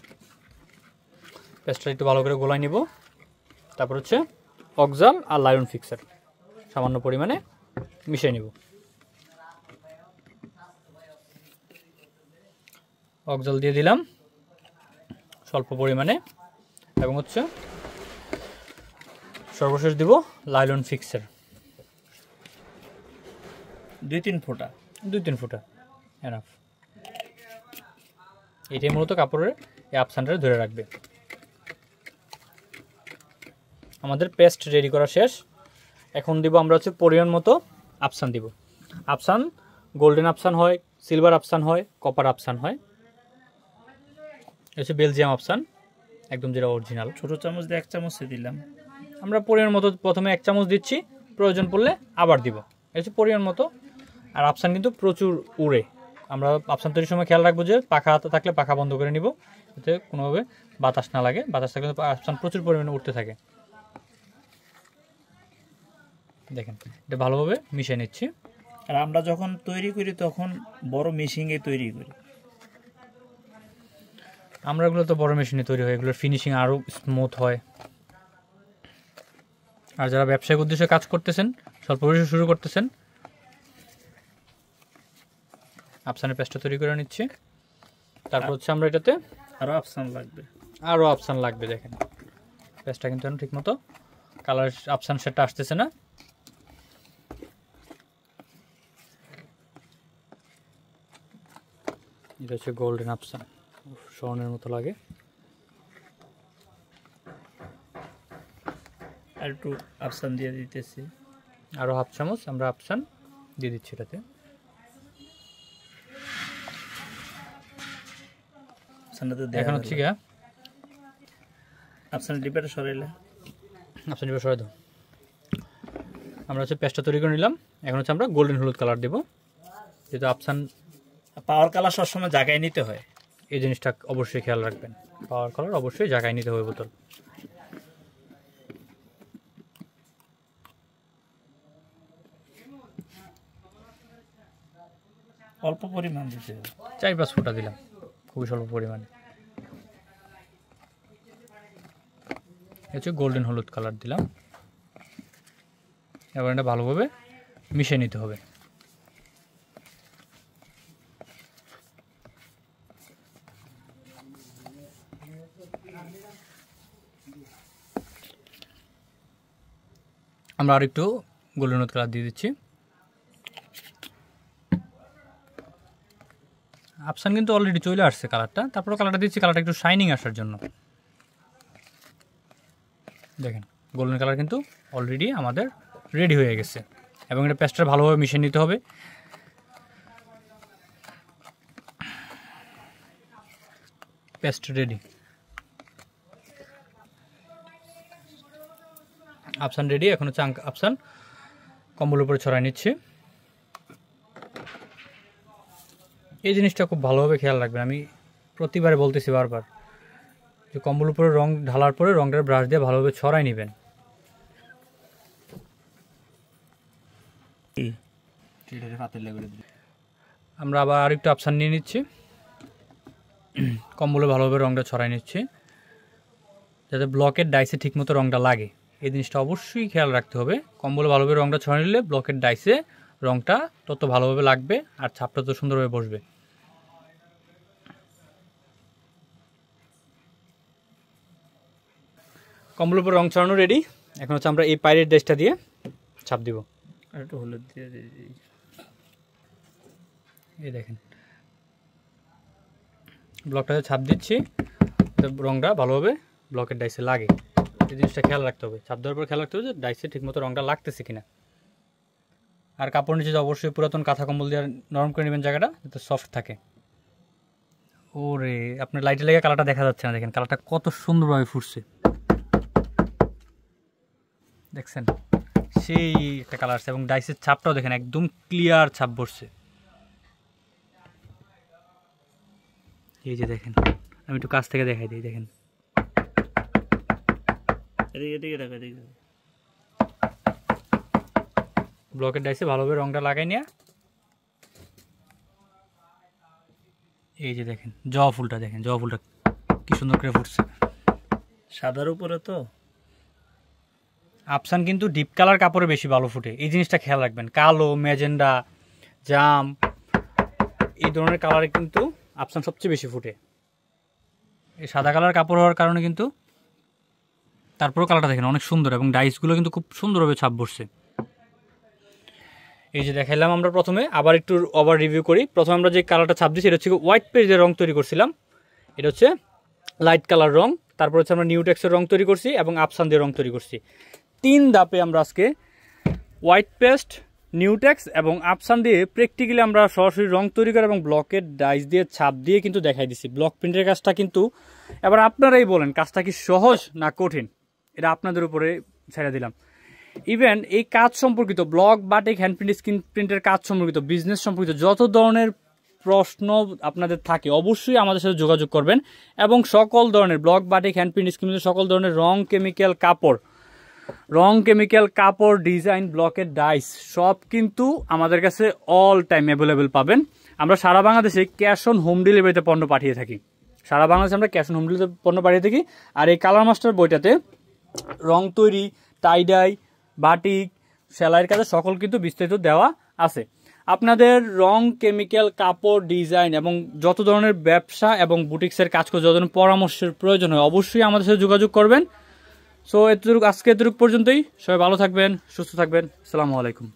পেস্টটা একটু ভালো করে গোলাই নিব। তারপর হচ্ছে অক্সাল আর লাইলন ফিক্সার সামান্য পরিমাণে মিশিয়ে নিব। অক্সাল দিয়ে দিলাম স্বল্প পরিমাণে, এবং হচ্ছে সর্বশেষ দিব লাইলন ফিক্সার 2-3 ফোঁটা, 2-3 ফোঁটা এনাফ। এটাই মূলত কাপড়ের এই আফসানটা ধরে রাখবে। আমাদের পেস্ট রেডি করা শেষ। এখন দিব আমরা হচ্ছে পরিমাণ মতো আফসান দিব। আফসান গোল্ডেন আফসান হয়, সিলভার আফসান হয়, কপার আফসান হয়। হচ্ছে বেলজিয়াম আফসান, একদম যেটা অরিজিনাল। ছোট চামচ দিয়ে 1 চামচ দিলাম। আমরা পরিমাণ মতো প্রথমে 1 চামচ দিচ্ছি, প্রয়োজন পড়লে আবার দিব। এই হচ্ছে পরিমাণ মতো। আর আফসান কিন্তু প্রচুর উড়ে, আমরা আফসান তৈরির সময় খেয়াল রাখবো যে পাখা হাতে থাকলে পাখা বন্ধ করে নিব, যাতে কোনোভাবে বাতাস না লাগে। বাতাস থাকলে আফসান প্রচুর পরিমাণে উঠতে থাকে। দেখেন এটা ভালোভাবে মিশিয়ে নিচ্ছি। আর আমরা যখন তৈরি করি তখন বড় মেশিনে তৈরি করি। আমরা এগুলো তো বড় মেশিনে তৈরি হয়, এগুলোর ফিনিশিং আরও স্মুথ হয়। আর যারা ব্যবসায়িক উদ্দেশ্যে কাজ করতেছেন, স্বল্প পরিসরে শুরু করতেছেন, আফসানের পেস্টটা তৈরি করে নিচ্ছি। তারপর হচ্ছে আমরা এটাতে আরও আফসান লাগবে। দেখেন পেস্টটা কিন্তু ঠিক মতো কালার আফসান সেটটা আসতেছে না। এটা হচ্ছে গোল্ডেন আফসান, স্বর্ণের মতো লাগে। আর একটু আফসান দিয়ে দিতেছি, আরও হাফ চামচ আমরা আফসান দিয়ে দিচ্ছি এটাতে। এখন হচ্ছে গিয়া আফসান ডিপটা সরাইলে, আফসান ডিপটা সরাই দাও। আমরা হচ্ছে পেস্টটা তৈরি করে নিলাম। এখন হচ্ছে আমরা গোল্ডেন হলুদ কালার দেবো, যেহেতু আফসান পাওয়ার কালার সবসময় জায়গায় নিতে হয়, এই জিনিসটা অবশ্যই খেয়াল রাখবেন। পাওয়ার কালার অবশ্যই জায়গায় নিতে হবে বোতল। অল্প পরিমাণ দিতে হবে, 4-5 ফোঁটা দিলাম, খুবই স্বল্প পরিমাণে। হচ্ছে গোল্ডেন হলুদ কালার দিলাম। এবার এটা ভালোভাবে মিশিয়ে নিতে হবে। আমরা আর একটু গোল্ডেন হলুদ কালার দিয়ে দিচ্ছি। আফসান কিন্তু অলরেডি চলে আসছে কালারটা, তারপরে কালারটা দিচ্ছি কালারটা একটু শাইনিং আসার জন্য। দেখেন গোল্ডেন কালার কিন্তু অলরেডি আমাদের রেডি হয়ে গেছে, এবং এটা পেস্টটা ভালোভাবে মিশিয়ে নিতে হবে। পেস্ট রেডি, আফসান রেডি। এখন হচ্ছে আফসান কম্বলের উপরে ছড়াই নিচ্ছে। এই জিনিসটা খুব ভালোভাবে খেয়াল রাখবেন, আমি প্রতিবারে বলতেছি বারবার, যে কম্বল উপরে রং ঢালার পরে রংটার ব্রাশ দিয়ে ভালোভাবে ছড়াই নেবেন। আমরা আবার আরেকটু আফসান নিয়ে নিচ্ছি, কম্বলে ভালোভাবে রংটা ছড়াই নিচ্ছি, যাতে ব্লকের ডাইসে ঠিকমতো রংটা লাগে। এই জিনিসটা অবশ্যই খেয়াল রাখতে হবে। কম্বলে ভালোভাবে রংটা ছড়াই নিলে ব্লকের ডাইসে রংটা তত ভালোভাবে লাগবে আর ছাপটা তো সুন্দরভাবে বসবে। কম্বলের উপর রং ছড়ানো রেডি। এখন হচ্ছে আমরা এই পাইরেট ডাইসটা দিয়ে ছাপ দিব। আর একটু হলুদ দিয়ে দিই, এই দেখেন ব্লকটাতে ছাপ দিচ্ছি, রংটা ভালোভাবে ব্লকের ডাইসে লাগে। এই জিনিসটা খেয়াল রাখতে হবে, ছাপ দেওয়ার পর খেয়াল রাখতে হবে যে ডাইসে ঠিকমতো রংটা লাগতেছে কিনা। আর কাপড় নিচে অবশ্যই পুরাতন কাঁথা কম্বল দিয়ে নরম করে নেবেন জায়গাটা, যাতে সফট থাকে। ওরে আপনার লাইটে লেগে কালারটা দেখা যাচ্ছে না, দেখেন কালারটা কত সুন্দরভাবে ফুটছে, দেখছেন সেই একটা কালার আছে। এবং ডাইসের ছাপটাও দেখেন একদম ক্লিয়ার ছাপ বসছে। এই যে দেখেন, আমি একটু কাছ থেকে দেখাই দিই, দেখেন ব্লকের ডাইসে ভালোভাবে রংটা লাগাই নিয়ে, এই যে দেখেন জবা ফুলটা, দেখেন জবা ফুলটা কি সুন্দর করে ফুটছে। সাদার উপরে তো আফসান কিন্তু ডিপ কালার কাপড়ে বেশি ভালো ফুটে, এই জিনিসটা খেয়াল রাখবেন। কালো, ম্যাজেন্ডা, জাম এই ধরনের কালারে কিন্তু আফসান সবচেয়ে বেশি ফুটে। এই সাদা কালার কাপড় হওয়ার কারণে কিন্তু তারপরেও কালারটা দেখেন অনেক সুন্দর, এবং ডাইসগুলো কিন্তু খুব সুন্দরভাবে ছাপ বসছে। এই যে দেখাইলাম আমরা প্রথমে, আবার একটু ওভার রিভিউ করি। প্রথমে আমরা যে কালারটা ছাপ দিচ্ছি এটা হচ্ছে হোয়াইট পেজ দিয়ে রং তৈরি করছিলাম, এটা হচ্ছে লাইট কালার রং। তারপর হচ্ছে আমরা নিউটেক্সের রং তৈরি করছি এবং আফসান দিয়ে রং তৈরি করছি। 3 ধাপে আমরা আজকে হোয়াইট পেস্ট, নিউটেক্স এবং আফসান দিয়ে প্র্যাকটিক্যালি আমরা সরাসরি রং তৈরি করে এবং ব্লকের ডাইস দিয়ে ছাপ দিয়ে কিন্তু দেখাই দিছি। ব্লক প্রিন্টের কাজটা কিন্তু এবার আপনারাই বলেন কাজটা কি সহজ না কঠিন, এটা আপনাদের উপরে ছেড়ে দিলাম। ইভেন এই কাজ সম্পর্কিত block, batik, hand print, screen প্রিন্টের কাজ সম্পর্কিত, বিজনেস সম্পর্কিত যত ধরনের প্রশ্ন আপনাদের থাকে অবশ্যই আমাদের সাথে যোগাযোগ করবেন। এবং সকল ধরনের block, batik, hand print, screen print সকল ধরনের রং, কেমিক্যাল কাপড়, ডিজাইন, ব্লকের ডাইস সব কিন্তু আমাদের কাছে অল টাইম অ্যাভেলেবেল পাবেন। আমরা সারা বাংলাদেশে ক্যাশ অন হোম ডেলিভারিতে পণ্য পাঠিয়ে থাকি। সারা বাংলাদেশে আমরা ক্যাশ অন হোম ডেলিভারিতে পণ্য পাঠিয়ে থাকি। আর এই কালার মাস্টার বইটাতে রং তৈরি, টাইডাই, বাটিক, সেলাইয়ের কাজে সকল কিন্তু বিস্তারিত দেওয়া আছে। আপনাদের রং, কেমিক্যাল, কাপড়, ডিজাইন এবং যত ধরনের ব্যবসা এবং বুটিক্সের কাজ করে যত ধরনের পরামর্শের প্রয়োজন হয় অবশ্যই আমাদের সাথে যোগাযোগ করবেন। সো আজকে এতটুকু পর্যন্তই। সবাই ভালো থাকবেন, সুস্থ থাকবেন। আসসালামু আলাইকুম।